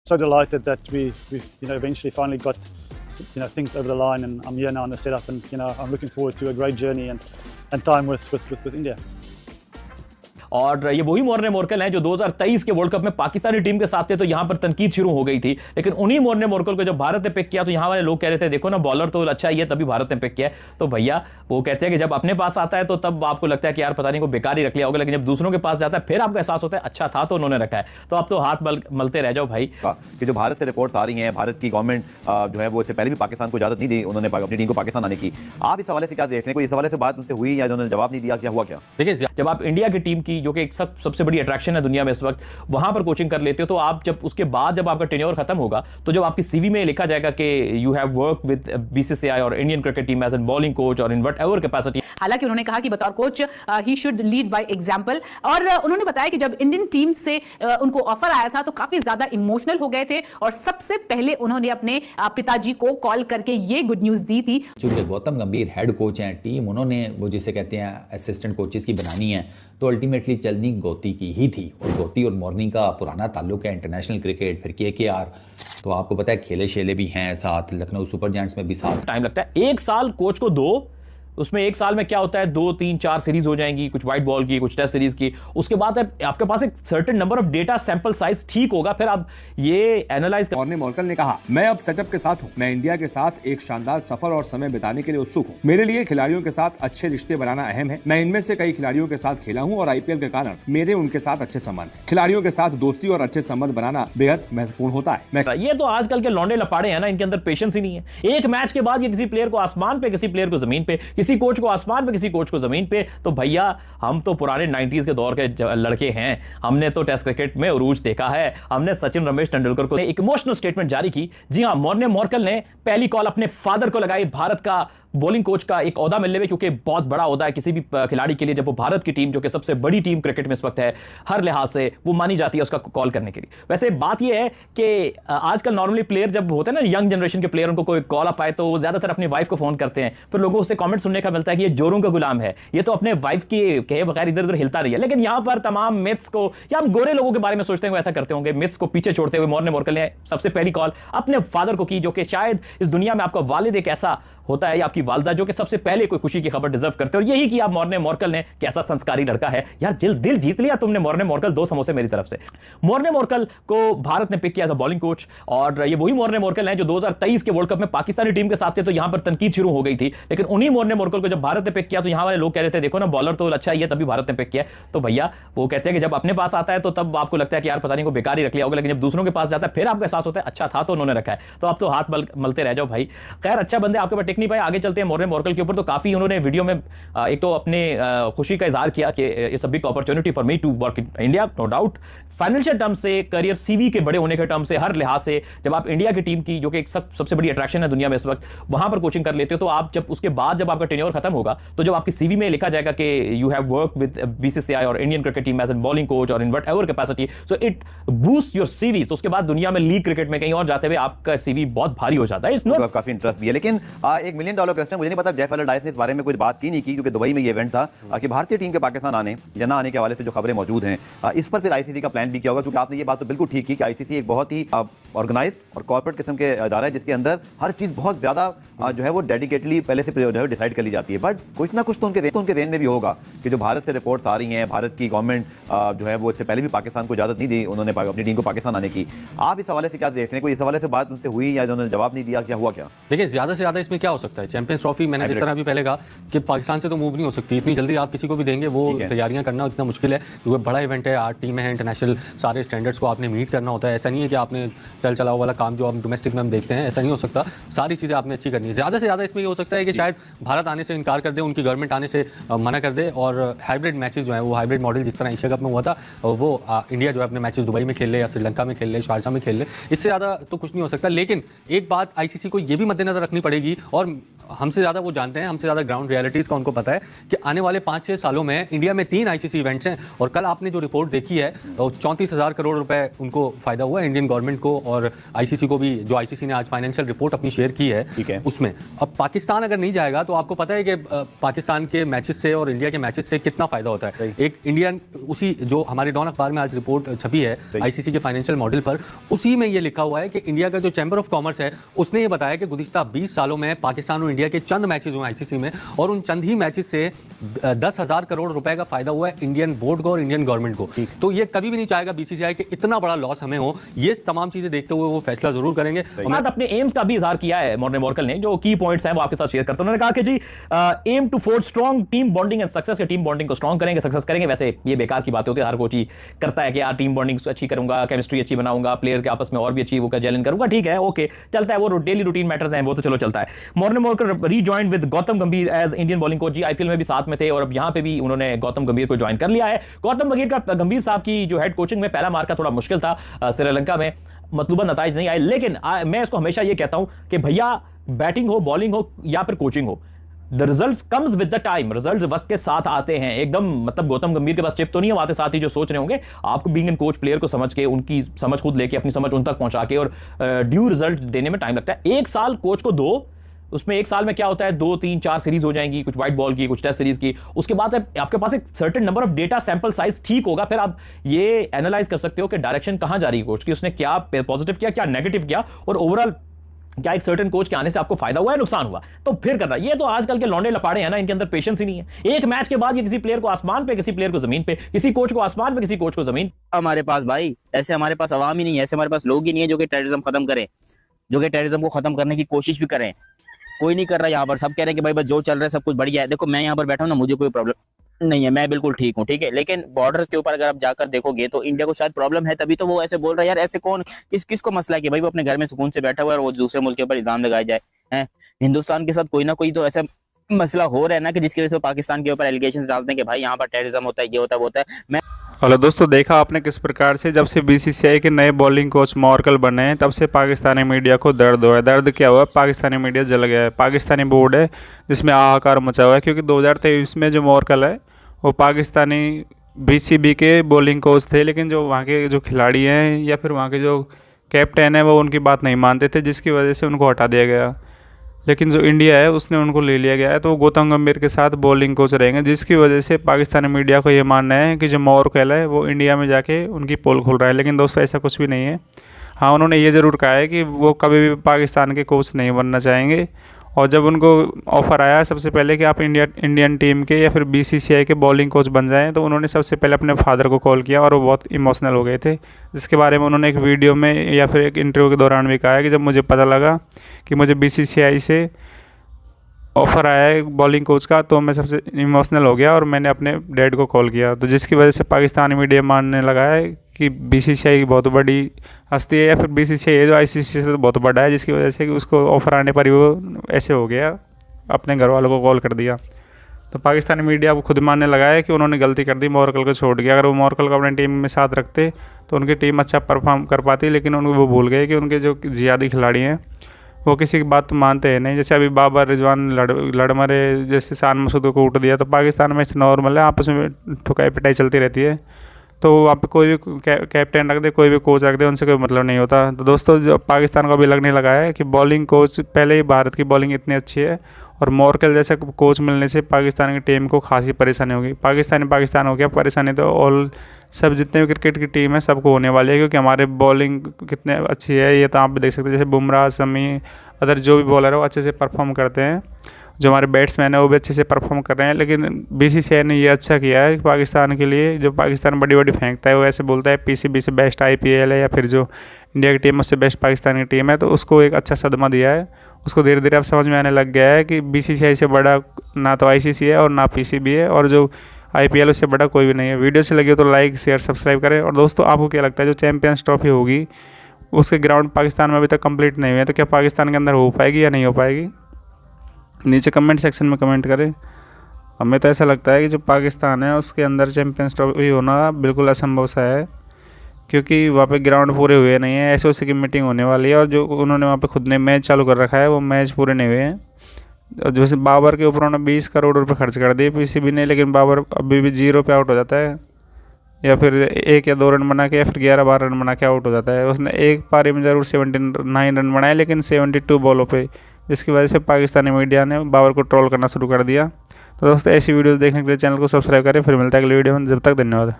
So delighted that we eventually finally got things over the line, and I'm here now in the setup, and I'm looking forward to a great journey and time with India. और ये वही Morne Morkel हैं जो 2023 के world cup में Pakistani team के साथ थे, तो यहां पर तनकीद शुरू हो गई थी। लेकिन उन्हीं मॉर्ने मोर्कल को जब भारत ने पिक किया तो यहां वाले लोग कह रहे थे देखो ना बॉलर तो अच्छा ही है, तभी भारत ने पिक किया है। तो भैया वो कहते हैं कि जब अपने पास आता है तो तब आपको लगता है कि यार पता नहीं को बेकार ही रख लिया होगा, लेकिन जब दूसरों के पास जाता है फिर आपको एहसास होता है अच्छा था तो उन्होंने रखा है। तो आप तो हाथ मलते रह जाओ भाई। कि जो भारत से रिपोर्ट्स आ रही हैं, भारत की गवर्नमेंट जो है वो इससे पहले भी पाकिस्तान को इजाजत नहीं दी उन्होंने अपनी टीम को पाकिस्तान आने की। आप इस हवाले से क्या देखते हैं, कोई इस हवाले से बात उनसे हुई या उन्होंने जवाब नहीं दिया, क्या हुआ क्या? देखिए जब आप इंडिया की टीम की जो कि एक सबसे बड़ी अट्रैक्शन है दुनिया में इस वक्त, वहां पर कोचिंग कर लेते हो, तो आप जब उसके बाद जब आपका टेन्योर खत्म होगा तो जब आपकी सीवी में लिखा जाएगा कि you have work with BCCI और Indian cricket team as an bowling coach और इन वट एवर कैपेसिटी। हालांकि उन्होंने कहा कि बतौर coach he should lead by example, और उन्होंने बताया कि जब इंडियन टीम से उनको ऑफर आया था तो काफी ज्यादा इमोशनल हो गए थे, और सबसे पहले उन्होंने अपने पिताजी को कॉल करके ये गुड न्यूज दी थी। चूंकि गौतम गंभीर हेड कोच हैं, टीम उन्होंने वो जिसे कहते हैं असिस्टेंट कोचेस की बनानी है, तो अल्टीमेटली चलनी गोती की ही थी, और गोती और मॉर्निंग का पुराना ताल्लुक है इंटरनेशनल क्रिकेट, फिर केकेआर, तो आपको पता है खेले शेले भी हैं साथ, लखनऊ सुपर जायंट्स में भी साथ। टाइम लगता है, एक साल कोच को दो, उसमें एक साल में क्या होता है 2, 3, 4 सीरीज हो जाएंगी, कुछ व्हाइट बॉल की, कुछ टेस्ट सीरीज की। उसके बाद आपके पास एक certain number of data sample size ठीक होगा, फिर आप ये एनालाइज कर। मॉर्ने मोर्कल ने कहा, मैं अब सेटअप के साथ हूं, मैं इंडिया के साथ एक शानदार सफर और समय बिताने के लिए उत्सुक हूं। मेरे लिए खिलाड़ियों के साथ अच्छे रिश्ते बनाना अहम है। मैं इनमें से कई खिलाड़ियों के साथ खेला हूं और आईपीएल के कारण मेरे उनके साथ अच्छे संबंध हैं। खिलाड़ियों के साथ दोस्ती और अच्छे संबंध बनाना बेहद महत्वपूर्ण होता है। ये तो आजकल के लौंडे लपाड़े हैं ना, इनके अंदर पेशेंस ही नहीं है। एक मैच के बाद ये किसी प्लेयर को आसमान पे, किसी प्लेयर को जमीन पे, किसी कोच को आसमान पे, किसी कोच को जमीन पे। तो भैया हम तो पुराने 90s के दौर के लड़के हैं, हमने तो टेस्ट क्रिकेट में उरूज देखा है, हमने सचिन रमेश तेंदुलकर को एक इमोशनल स्टेटमेंट जारी की। जी हां, मॉर्ने मोर्कल ने पहली कॉल अपने फादर को लगाई भारत का बॉलिंग कोच का एक ओहदा मिलने में, क्योंकि बहुत बड़ा ओहदा है किसी भी खिलाड़ी के लिए जब वो भारत की टीम जो कि सबसे बड़ी टीम क्रिकेट में इस वक्त है हर लिहाज से वो मानी जाती है उसका कॉल करने के लिए। वैसे बात ये है कि आजकल नॉर्मली प्लेयर जब होते हैं ना यंग जनरेशन के प्लेयर, उनको कोई कॉल अप आए तो वो ज्यादातर अपनी वाइफ को फोन करते हैं, फिर लोगों से कमेंट सुनने का मिलता है कि ये जोरों का गुलाम है, ये तो अपने वाइफ की कहे बगैर इधर उधर हिलता नहीं है। लेकिन यहां पर तमाम मिथ्स को, या हम गोरे लोगों के बारे में सोचते हैं ऐसा करते होंगे, मिथ्स को पीछे छोड़ते हुए मॉर्ने मोर्कल ने सबसे पहली कॉल अपने फादर को की, जो कि शायद इस दुनिया में आपका वालिद एक ऐसा होता है या आपकी वालदा जो कि सबसे पहले कोई खुशी की खबर डिजर्व करते हैं। और यही कि आप मॉर्ने मोर्कल ने कैसा संस्कारी लड़का है यार, दिल जीत लिया तुमने मॉर्ने मोर्कल, 2 समोसे मेरी तरफ से। मॉर्ने मोर्कल को भारत ने पिक किया एज अ बॉलिंग कोच, और ये वही मॉर्ने मोर्कल हैं जो 2023 के वर्ल्ड कप में पाकिस्तानी टीम के साथ थे, तो यहां पर तनकीद शुरू हो गई थी। लेकिन उन्हीं मॉर्ने मोर्कल को जब भारत ने पिक किया तो यहां वाले लोग कह रहे थे देखो ना बॉलर तो अच्छा ही है, तभी भारत ने पिक किया। तो भैया वो कहते हैं कि जब अपने पास आता है तो तब आपको लगता है कि यार पता नहीं को बेकार ही रख लिया होगा, लेकिन जब दूसरों के पास जाता है फिर आपको एहसास होता है अच्छा था तो उन्होंने रखा है। तो आप तो हाथ मलते रह जाओ भाई। खैर अच्छा बंदे आपके पास टिक नहीं पाए, आगे चलते हैं मॉर्ने मोर्कल के ऊपर। तो काफी उन्होंने वीडियो में एक तो अपने खुशी का इजहार किया कि it's a big opportunity for me to work in India, no doubt. Financial term से, करियर सीवी के बड़े होने के टर्म से, हर लिहाज से जब आप इंडिया की टीम की जो कि एक सबसे बड़ी अट्रैक्शन है दुनिया में इस वक्त, वहां पर कोचिंग कर लेते हो, तो आप जब उसके बाद जब आपका टेन्योर खत्म होगा तो जब आपकी सीवी में लिखा जाएगा कि you have work with BCCI और Indian cricket team as an bowling coach और in whatever capacity, so it boost your CV. तो उसके बाद दुनिया में लीग क्रिकेट में कहीं और जाते हुए आपका सीवी बहुत भारी हो जाता है। काफी इंटरेस्ट भी है, लेकिन $1 मिलियन क्वेश्चन, मुझे नहीं पता जेफ एलरडाइस ने इस बारे में कुछ बात की नहीं की, क्योंकि दुबई में ये इवेंट था कि भारतीय टीम के पाकिस्तान आने या ना आने के हवाले से जो खबरें मौजूद हैं, इस पर फिर आईसीसी का प्लान भी किया होगा, क्योंकि आपने ये बात तो बिल्कुल ठीक की कि आईसीसी एक बहुत ही ऑर्गेनाइज्ड और कॉर्पोरेट किस्म के अदारा है जिसके अंदर हर चीज़ बहुत ज़्यादा जो है वो डेडिकेटली पहले से जो है डिसाइड कर ली जाती है। बट कुछ ना कुछ तो उनके देन में भी होगा कि जो भारत से रिपोर्ट्स आ रही हैं, भारत की गवर्नमेंट जो है वो इससे पहले भी पाकिस्तान को इजाज़त नहीं दी उन्होंने अपनी टीम को पाकिस्तान आने की। आप इस हवाले से क्या देखते हैं, कोई इस हवाले से बात उनसे हुई या उन्होंने जवाब नहीं दिया, क्या हुआ क्या? देखिए ज़्यादा से ज़्यादा इसमें क्या हो सकता है, चैंपियंस ट्रॉफी मैंने जिस तरह भी पहले कहा कि पाकिस्तान से तो मूव नहीं हो सकती इतनी जल्दी, आप किसी को भी देंगे वो तैयारियां करना इतना मुश्किल है, क्योंकि बड़ा इवेंट है, 8 टीमें हैं, इंटरनेशनल सारे स्टैंडर्ड्स को आपने मीट करना होता है। ऐसा नहीं है कि आपने चल चलाओ वाला काम जो हम डोमेस्टिक में हम देखते हैं, ऐसा नहीं हो सकता, सारी चीज़ें आपने अच्छी करनी है। ज़्यादा से ज़्यादा इसमें ये हो सकता है कि शायद भारत आने से इनकार कर दे, उनकी गवर्नमेंट आने से मना कर दे, और हाइब्रिड मैचेस जो है वो हाइब्रिड मॉडल जिस तरह एशिया कप में हुआ था वो इंडिया जो है अपने मैचेस दुबई में खेल ले या श्रीलंका में खेल ले, शारजा में खेल ले, इससे ज़्यादा तो कुछ नहीं हो सकता। लेकिन एक बात आईसीसी को ये भी मद्देनजर रखनी पड़ेगी, और हमसे ज़्यादा वो जानते हैं, हमसे ज़्यादा ग्राउंड रियलिटीज़ का उनको पता है कि आने वाले 5-6 सालों में इंडिया में 3 आईसीसी इवेंट्स हैं। और कल आपने जो रिपोर्ट देखी है तो 34,000 करोड़ रुपए उनको फ़ायदा हुआ है, इंडियन गवर्नमेंट को और आईसीसी को भी। जो आईसीसी ने आज फाइनेंशियल रिपोर्ट अपनी शेयर की है उसमें अब पाकिस्तान अगर नहीं जाएगा तो आपको पता है कि पाकिस्तान के मैचेस से और इंडिया के मैचेस से कितना फ़ायदा होता है। एक इंडियन उसी जो हमारे डॉन अखबार में आज रिपोर्ट छपी है आईसीसी के फाइनेंशियल मॉडल पर, उसी में ये लिखा हुआ है कि इंडिया का जो चैम्बर ऑफ कॉमर्स है उसने ये बताया कि गुज़िश्ता 20 सालों में पाकिस्तान और इंडिया के चंद मैचेस हुए आईसीसी में और उन चंद ही मैचेस से 10,000 करोड़ रुपए का फायदा हुआ है इंडियन बोर्ड को और इंडियन गवर्नमेंट को। तो ये कभी भी नहीं चाहेगा बीसीसीआई कि इतना बड़ा लॉस हमें हो। ये तमाम चीजें देखते हुए वो फैसला जरूर करेंगे। और अपने एम्स का भी इजहार किया है मॉर्ने मॉर्कल ने, जो की पॉइंट्स हैं वो आपके साथ शेयर करते हैं। उन्होंने कहा कि जी aim to forge strong team bonding and success, के टीम बॉन्डिंग को स्ट्रॉन्ग करेंगे, सक्सेस करेंगे। वैसे ये बेकार की बातें होती है, हर कोच ही करता है कि यार टीम बॉन्डिंग अच्छी करूंगा, केमिस्ट्री अच्छी बनाऊंगा, प्लेयर के आपस में और भी अच्छी वो जेलन करूंगा। ठीक है, ओके, चलता है, वो डेली रूटीन मैटर्स हैं, वो तो चलो चलता है। Morne Morkel rejoined with Gautam गंभीर एज इंडियन बॉलिंग कोच। जी आईपीएल में भी साथ में थे और अब यहां पे भी उन्होंने गौतम गंभीर को ज्वाइन कर लिया है। गंभीर साहब की जो हेड कोचिंग में पहला मार्का थोड़ा मुश्किल था, श्रीलंका में मतलूबा नताइज नहीं आए, लेकिन मैं इसको हमेशा ये कहता हूं कि भैया बैटिंग हो, बॉलिंग हो या फिर कोचिंग हो, the results comes with the time. Results वक्त के साथ आते हैं एकदम। मतलब गौतम गंभीर के पास चिप तो नहीं है, आते साथ ही जो सोच रहे होंगे आपको बीइंग एन कोच, प्लेयर को समझ के, उनकी समझ खुद लेके, अपनी समझ उन तक पहुंचा के और ड्यू रिजल्ट देने में टाइम लगता है। एक साल कोच को दो, उसमें एक साल में क्या होता है 2, 3, 4 सीरीज हो जाएंगी, कुछ व्हाइट बॉल की, कुछ टेस्ट सीरीज की। उसके बाद आपके पास एक certain number of data sample size ठीक होगा, फिर आप ये एनालाइज कर सकते हो कि डायरेक्शन कहां जा रही है कोच की, उसने क्या पॉजिटिव किया, क्या नेगेटिव किया, और ओवरऑल क्या एक सर्टेन कोच के आने से आपको फायदा हुआ है, नुकसान हुआ, तो फिर करना। ये तो आजकल के लौंडे लपाड़े हैं ना, इनके अंदर पेशेंस ही नहीं है। एक मैच के बाद ये किसी प्लेयर को आसमान पे, किसी प्लेयर को जमीन पे, किसी कोच को आसमान पे, किसी कोच को जमीन। हमारे पास भाई ऐसे हमारे पास अवाम ही नहीं है, ऐसे हमारे पास लोग ही नहीं है जो कि टेररिज्म खत्म करें, जो कि टेररिज्म को खत्म करने की कोशिश भी करें। कोई नहीं कर रहा यहाँ पर, सब कह रहे हैं कि भाई बस जो चल रहा है सब कुछ बढ़िया है। देखो मैं यहाँ पर बैठा हूँ ना, मुझे कोई प्रॉब्लम नहीं है, मैं बिल्कुल ठीक हूँ, ठीक है। लेकिन बॉर्डर्स के ऊपर अगर आप जाकर देखोगे तो इंडिया को शायद प्रॉब्लम है, तभी तो वो ऐसे बोल रहा है। यार ऐसे कौन किसको मसला है कि भाई वो अपने घर में सुकून से बैठा हुआ है और वो दूसरे मुल्क के ऊपर इल्जाम लगाया जाए हैं। हिंदुस्तान के साथ कोई ना कोई तो ऐसा मसला हो रहा है ना कि जिसकी वजह से पाकिस्तान के ऊपर एलिगेशंस डालते हैं कि भाई यहाँ पर टेररिज्म होता है, ये होता है, वो होता है। मैं हेलो दोस्तों, देखा आपने किस प्रकार से जब से बीसीसीआई के नए बॉलिंग कोच मॉर्कल बने हैं तब से पाकिस्तानी मीडिया को दर्द हुआ है। दर्द क्या हुआ है? पाकिस्तानी मीडिया जल गया है। पाकिस्तानी बोर्ड है जिसमें हाहाकार मचा हुआ है, क्योंकि 2023 में जो मॉर्कल है वो पाकिस्तानी बीसीबी के बॉलिंग कोच थे, लेकिन जो वहाँ के जो खिलाड़ी हैं या फिर वहाँ के जो कैप्टन है वो उनकी बात नहीं मानते थे, जिसकी वजह से उनको हटा दिया गया। लेकिन जो इंडिया है उसने उनको ले लिया गया है, तो वो गौतम गंभीर के साथ बॉलिंग कोच रहेंगे, जिसकी वजह से पाकिस्तानी मीडिया को ये मानना है कि जो मॉर्कल है वो इंडिया में जाके उनकी पोल खोल रहा है। लेकिन दोस्तों ऐसा कुछ भी नहीं है। हाँ, उन्होंने ये ज़रूर कहा है कि वो कभी भी पाकिस्तान के कोच नहीं बनना चाहेंगे। और जब उनको ऑफ़र आया सबसे पहले कि आप इंडियन टीम के या फिर बीसीसीआई के बॉलिंग कोच बन जाएं, तो उन्होंने सबसे पहले अपने फादर को कॉल किया और वो बहुत इमोशनल हो गए थे, जिसके बारे में उन्होंने एक वीडियो में या फिर एक इंटरव्यू के दौरान भी कहा है कि जब मुझे पता लगा कि मुझे बीसीसीआई से ऑफ़र आया है बॉलिंग कोच का तो मैं सबसे इमोशनल हो गया और मैंने अपने डैड को कॉल किया। तो जिसकी वजह से पाकिस्तानी मीडिया मानने लगा है कि बीसीसीआई की बहुत बड़ी हस्ती है, या फिर बीसीसीआई है जो आईसीसी से तो बहुत बड़ा है, जिसकी वजह से कि उसको ऑफ़र आने पर ही वो ऐसे हो गया, अपने घर वालों को कॉल कर दिया। तो पाकिस्तानी मीडिया वो खुद मानने लगा है कि उन्होंने गलती कर दी, मॉर्कल को छोड़ दिया। अगर वो मॉर्कल को अपनी टीम में साथ रखते तो उनकी टीम अच्छा परफॉर्म कर पाती, लेकिन उनको वो भूल गए कि उनके जो जिहादी खिलाड़ी हैं वो किसी की बात तो मानते हैं नहीं। जैसे अभी बाबर रिजवान लड़ मरे, जैसे शान मसूद को उठ दिया, तो पाकिस्तान में नॉर्मल है, आपस में ठुकाई पिटाई चलती रहती है। तो वहाँ पे कोई भी कैप्टन रख दे, कोई भी कोच रख दे, उनसे कोई मतलब नहीं होता। तो दोस्तों जो पाकिस्तान को अभी लगने लगा है कि बॉलिंग कोच, पहले ही भारत की बॉलिंग इतनी अच्छी है और मॉर्कल जैसा कोच मिलने से पाकिस्तान की टीम को खासी परेशानी होगी। पाकिस्तान हो गया, परेशानी तो ऑल सब जितने भी क्रिकेट की टीम है सबको होने वाली है, क्योंकि हमारे बॉलिंग कितने अच्छी है ये तो आप भी देख सकते हैं। जैसे बुमराह, शमी, अदर जो भी बॉलर है वो अच्छे से परफॉर्म करते हैं, जो हमारे बैट्समैन है वो भी अच्छे से परफॉर्म कर रहे हैं। लेकिन बीसीसीआई ने ये अच्छा किया है कि पाकिस्तान के लिए, जो पाकिस्तान बड़ी बड़ी फेंकता है वो ऐसे बोलता है पीसीबी से बेस्ट आईपीएल है या फिर जो इंडिया की टीम उससे बेस्ट पाकिस्तान की टीम है, तो उसको एक अच्छा सदमा दिया है। उसको धीरे धीरे अब समझ में आने लग गया है कि बीसीसीआई से बड़ा ना तो आईसीसी है और ना पीसीबी है, और जो आईपीएल उससे बड़ा कोई भी नहीं है। वीडियो से लगी हो तो लाइक शेयर सब्सक्राइब करें। और दोस्तों आपको क्या लगता है जो चैंपियंस ट्रॉफी होगी उसके ग्राउंड पाकिस्तान में अभी तक कंप्लीट नहीं हुए हैं, तो क्या पाकिस्तान के अंदर हो पाएगी या नहीं हो पाएगी? नीचे कमेंट सेक्शन में कमेंट करें। हमें तो ऐसा लगता है कि जो पाकिस्तान है उसके अंदर चैंपियंस ट्रॉफी होना बिल्कुल असंभव सा है, क्योंकि वहाँ पे ग्राउंड पूरे हुए नहीं हैं। एसओसी की मीटिंग होने वाली है और जो उन्होंने वहाँ पे खुद ने मैच चालू कर रखा है वो मैच पूरे नहीं हुए हैं। जैसे बाबर के ऊपर उन्होंने 20 करोड़ रुपए खर्च कर दिए पीसीबी ने, लेकिन बाबर अभी भी 0 पे आउट हो जाता है, या फिर 1 या 2 रन बना के, या फिर 11-12 रन बना के आउट हो जाता है। उसने एक पारी में ज़रूर 79 रन बनाए, लेकिन 72 बॉलों पे, जिसकी वजह से पाकिस्तानी मीडिया ने बाबर को ट्रोल करना शुरू कर दिया। तो दोस्तों ऐसी वीडियोस देखने के लिए चैनल को सब्सक्राइब करें। फिर मिलता है अगली वीडियो में, जब तक धन्यवाद।